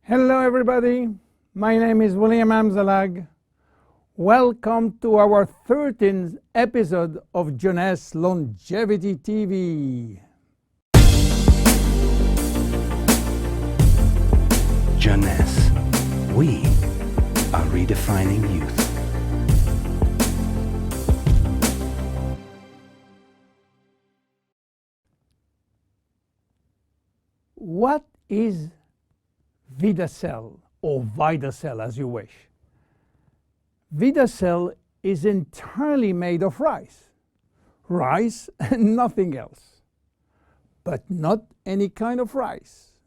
Hello everybody, my name is William Amzalag. Welcome to our 13th episode of Jeunesse Longevity TV. Jeunesse, we are redefining youth. What is Vidacell, or Vidacell as you wish? Vidacell is entirely made of rice. Rice and nothing else. But not any kind of rice.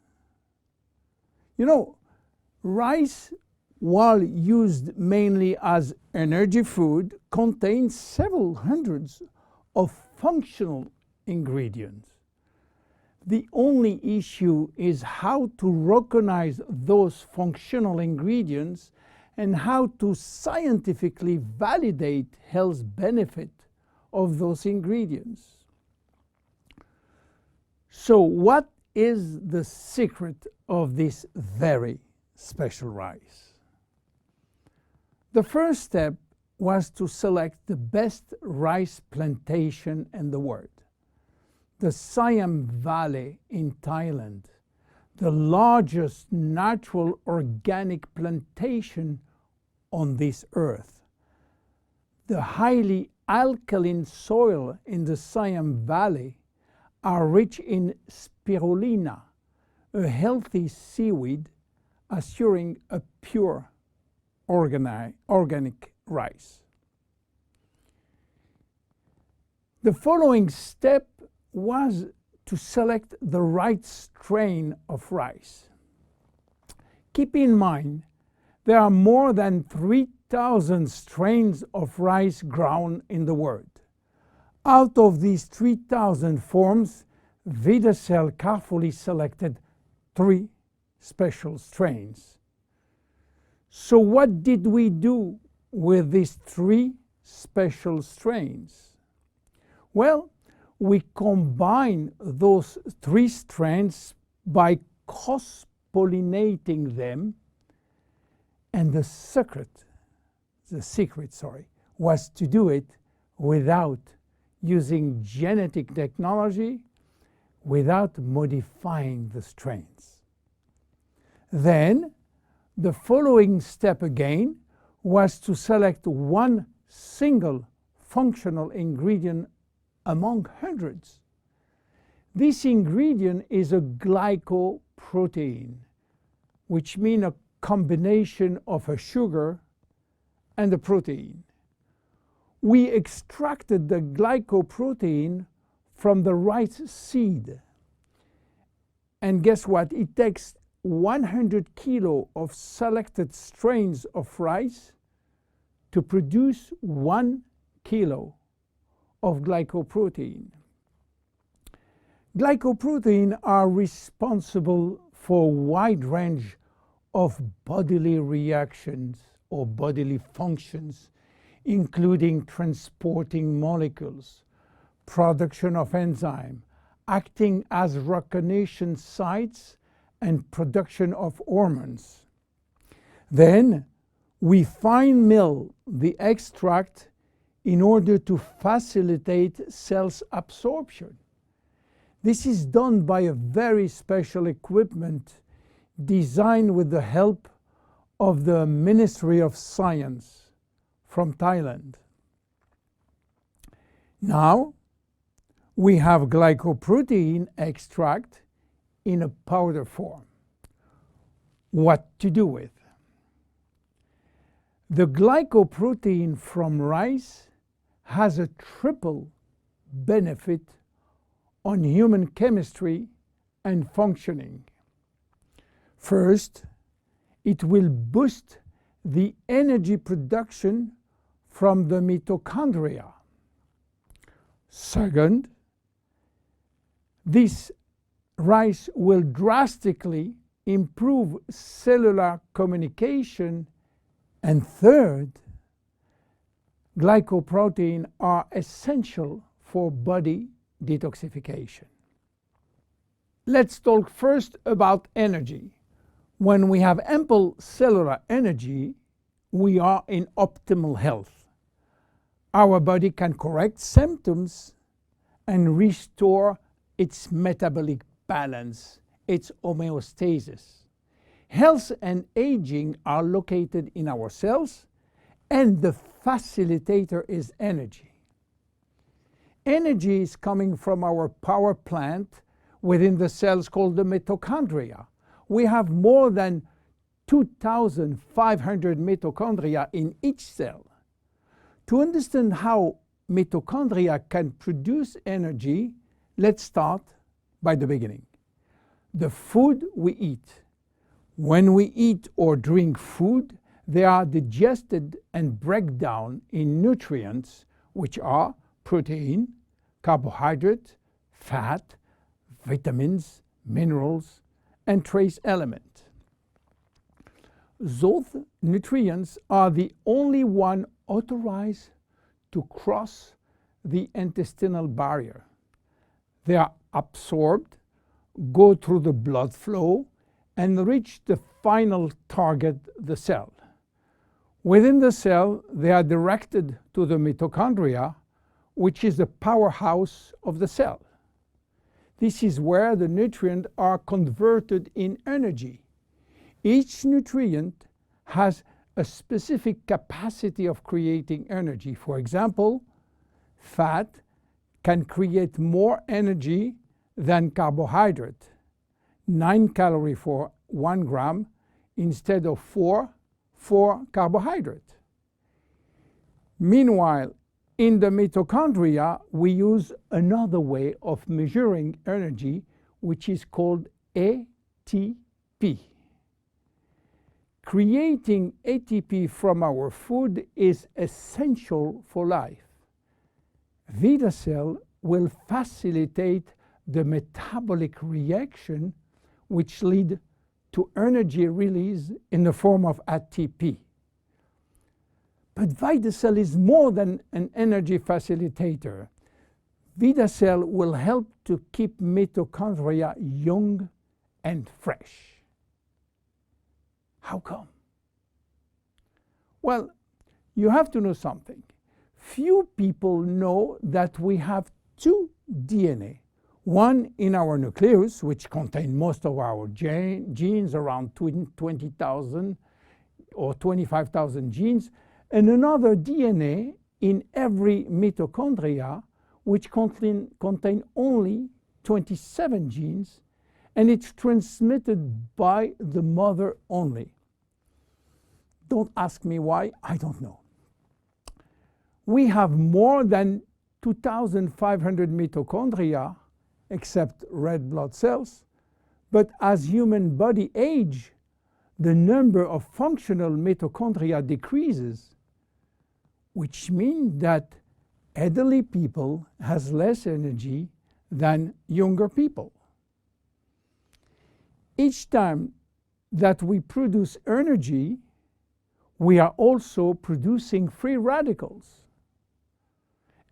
You know, rice, while used mainly as energy food, contains several hundreds of functional ingredients. The only issue is how to recognize those functional ingredients and how to scientifically validate health benefit of those ingredients. So what is the secret of this very special rice? The first step was to select the best rice plantation in the world. The Siam Valley in Thailand, the largest natural organic plantation on this earth. The highly alkaline soil in the Siam Valley are rich in spirulina, a healthy seaweed assuring a pure organic rice. The following step was to select the right strain of rice. Keep in mind, there are more than 3,000 strains of rice grown in the world. Out of these 3,000 forms, Vidacell carefully selected 3 special strains. So what did we do with these 3 special strains? Well, we combine those 3 strains by cross-pollinating them, and the secret was to do it without using genetic technology, without modifying the strains. Then, the following step again was to select one single functional ingredient among hundreds. This ingredient is a glycoprotein, which means a combination of a sugar and a protein. We extracted the glycoprotein from the rice seed. And guess what? It takes 100 kilo of selected strains of rice to produce 1 kilo of glycoprotein. Glycoprotein are responsible for a wide range of bodily reactions or bodily functions, including transporting molecules, production of enzyme, acting as recognition sites, and production of hormones. Then we fine mill the extract in order to facilitate cells absorption. This is done by a very special equipment designed with the help of the Ministry of Science from Thailand. Now we have glycoprotein extract in a powder form. What to do with? The glycoprotein from rice has a triple benefit on human chemistry and functioning. First, it will boost the energy production from the mitochondria. Second, this rice will drastically improve cellular communication. And third, glycoprotein are essential for body detoxification. Let's talk first about energy. When we have ample cellular energy, we are in optimal health. Our body can correct symptoms and restore its metabolic balance, its homeostasis. Health and aging are located in our cells, and the facilitator is energy. Energy is coming from our power plant within the cells called the mitochondria. We have more than 2,500 mitochondria in each cell. To understand how mitochondria can produce energy, let's start by the beginning. The food we eat. When we eat or drink food, they are digested and break down in nutrients, which are protein, carbohydrate, fat, vitamins, minerals, and trace elements. Those nutrients are the only one authorized to cross the intestinal barrier. They are absorbed, go through the blood flow, and reach the final target, the cell. Within the cell, they are directed to the mitochondria, which is the powerhouse of the cell. This is where the nutrients are converted in energy. Each nutrient has a specific capacity of creating energy. For example, fat can create more energy than carbohydrate, 9 calories for 1 gram instead of 4 for carbohydrate. Meanwhile, in the mitochondria, we use another way of measuring energy, which is called ATP. Creating ATP from our food is essential for life. Vidacell will facilitate the metabolic reaction which lead to energy release in the form of ATP. But Vidacell is more than an energy facilitator. Vidacell will help to keep mitochondria young and fresh. How come? Well, you have to know something. Few people know that we have two DNA. One in our nucleus, which contains most of our genes, around 20,000 or 25,000 genes, and another DNA in every mitochondria, which contain only 27 genes, and it's transmitted by the mother only. Don't ask me why, I don't know. We have more than 2,500 mitochondria, except red blood cells, but as human body age, the number of functional mitochondria decreases, which means that elderly people has less energy than younger people. Each time that we produce energy, we are also producing free radicals.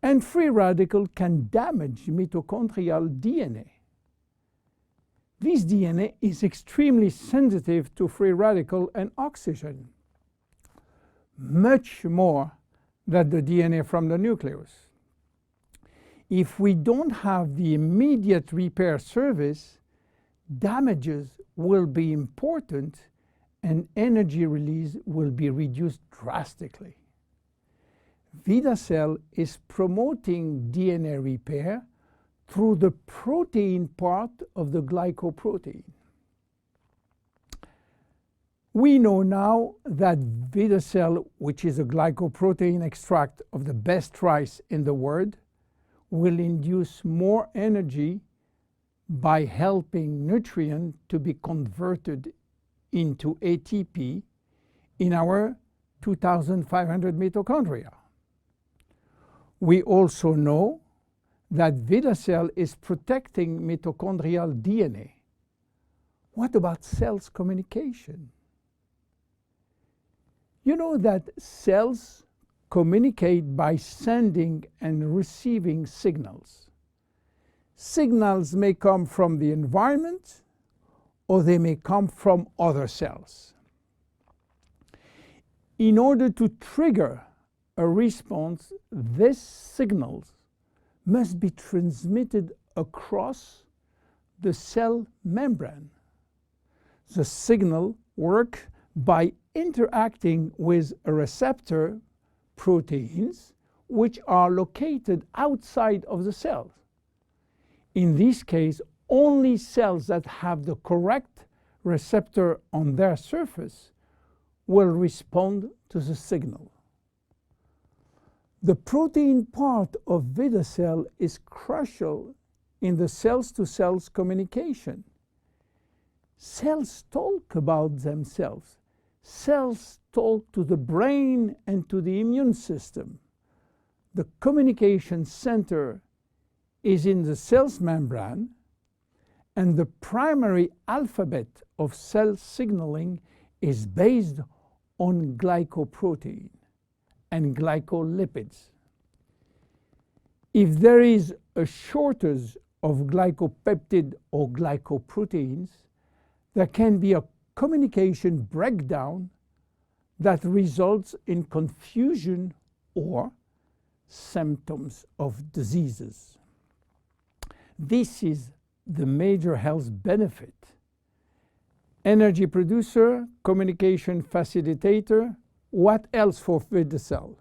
And free radical can damage mitochondrial DNA. This DNA is extremely sensitive to free radical and oxygen, much more than the DNA from the nucleus. If we don't have the immediate repair service, damages will be important and energy release will be reduced drastically. Vidacell is promoting DNA repair through the protein part of the glycoprotein. We know now that Vidacell, which is a glycoprotein extract of the best rice in the world, will induce more energy by helping nutrients to be converted into ATP in our 2,500 mitochondria. We also know that Vidacell is protecting mitochondrial DNA. What about cells communication? You know that cells communicate by sending and receiving signals. Signals may come from the environment or they may come from other cells. In order to trigger a response, these signals must be transmitted across the cell membrane. The signal works by interacting with a receptor proteins which are located outside of the cell. In this case, only cells that have the correct receptor on their surface will respond to the signal. The protein part of Vidacell is crucial in the cells-to-cells communication. Cells talk about themselves. Cells talk to the brain and to the immune system. The communication center is in the cell's membrane, and the primary alphabet of cell signaling is based on glycoprotein and glycolipids. If there is a shortage of glycopeptide or glycoproteins, there can be a communication breakdown that results in confusion or symptoms of diseases. This is the major health benefit. Energy producer, communication facilitator. What else for Vidacell?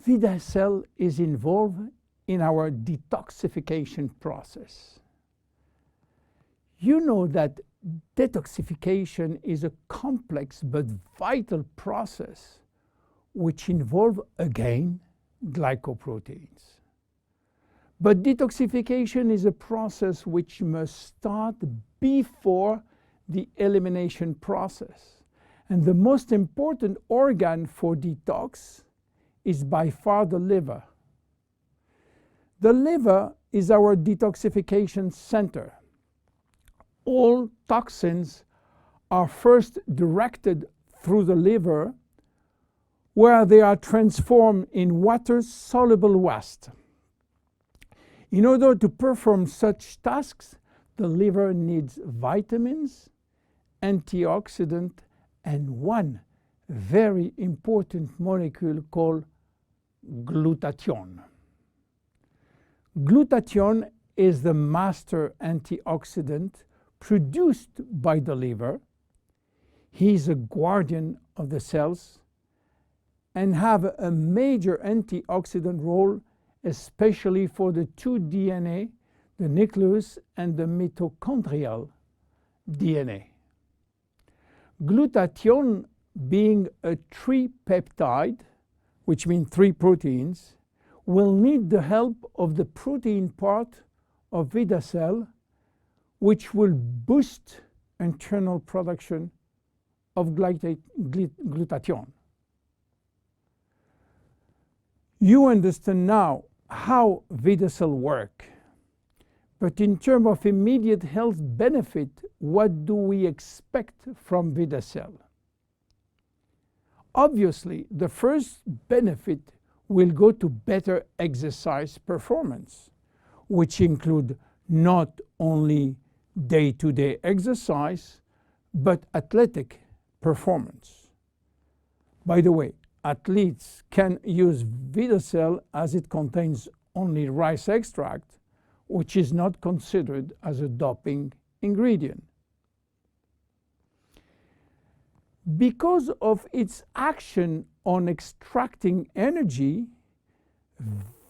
Vidacell is involved in our detoxification process. You know that detoxification is a complex but vital process which involves, again, glycoproteins. But detoxification is a process which must start before the elimination process. And the most important organ for detox is by far the liver. The liver is our detoxification center. All toxins are first directed through the liver, where they are transformed in water-soluble waste. In order to perform such tasks, the liver needs vitamins, antioxidants, and one very important molecule called glutathione. Glutathione is the master antioxidant produced by the liver. He is a guardian of the cells and have a major antioxidant role, especially for the two DNA, the nucleus and the mitochondrial DNA. Glutathione, being a tripeptide, which means 3 proteins, will need the help of the protein part of Vidacell, which will boost internal production of glutathione. You understand now how Vidacell works. But in terms of immediate health benefit, what do we expect from Vidacell? Obviously, the first benefit will go to better exercise performance, which include not only day-to-day exercise, but athletic performance. By the way, athletes can use Vidacell as it contains only rice extract, which is not considered as a doping ingredient. Because of its action on extracting energy,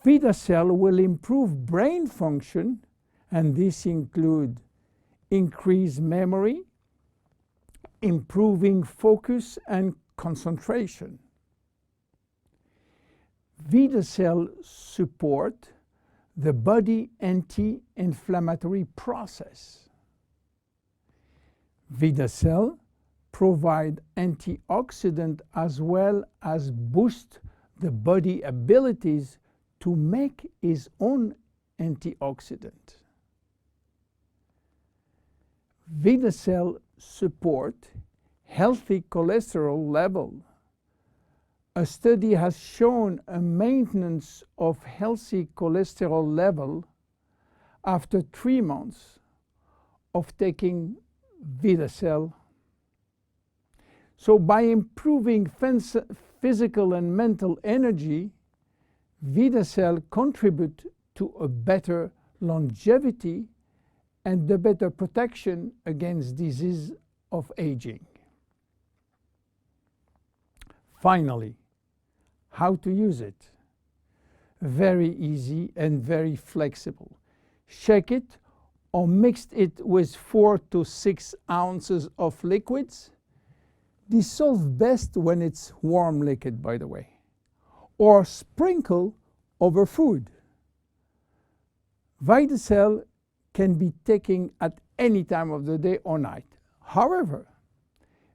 Vidacell will improve brain function, and this includes increased memory, improving focus and concentration. Vidacell supports the body anti-inflammatory process. Vidacell provide antioxidant as well as boost the body abilities to make its own antioxidant. Vidacell support healthy cholesterol level. A study has shown a maintenance of healthy cholesterol level after 3 months of taking Vidacell. So by improving physical and mental energy, Vidacell contribute to a better longevity and the better protection against disease of aging. Finally, how to use it? Very easy and very flexible. Shake it or mix it with 4 to 6 ounces of liquids. Dissolve best when it's warm liquid, by the way. Or sprinkle over food. Vidacell can be taken at any time of the day or night. However,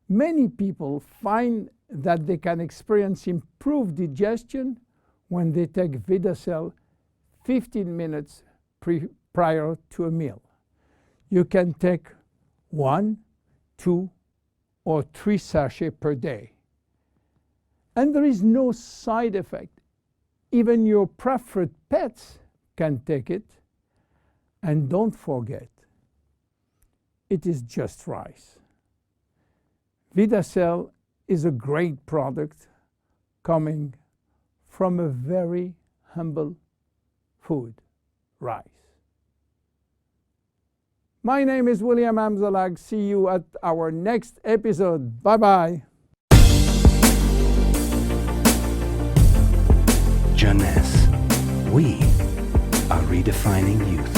many people find that they can experience improved digestion when they take Vidacell 15 minutes prior to a meal. You can take 1, 2, or 3 sachets per day. And there is no side effect. Even your preferred pets can take it. And don't forget, it is just rice. Vidacell is a great product coming from a very humble food, rice. My name is William Amzalag. See you at our next episode. Bye-bye. Jeunesse. We are redefining youth.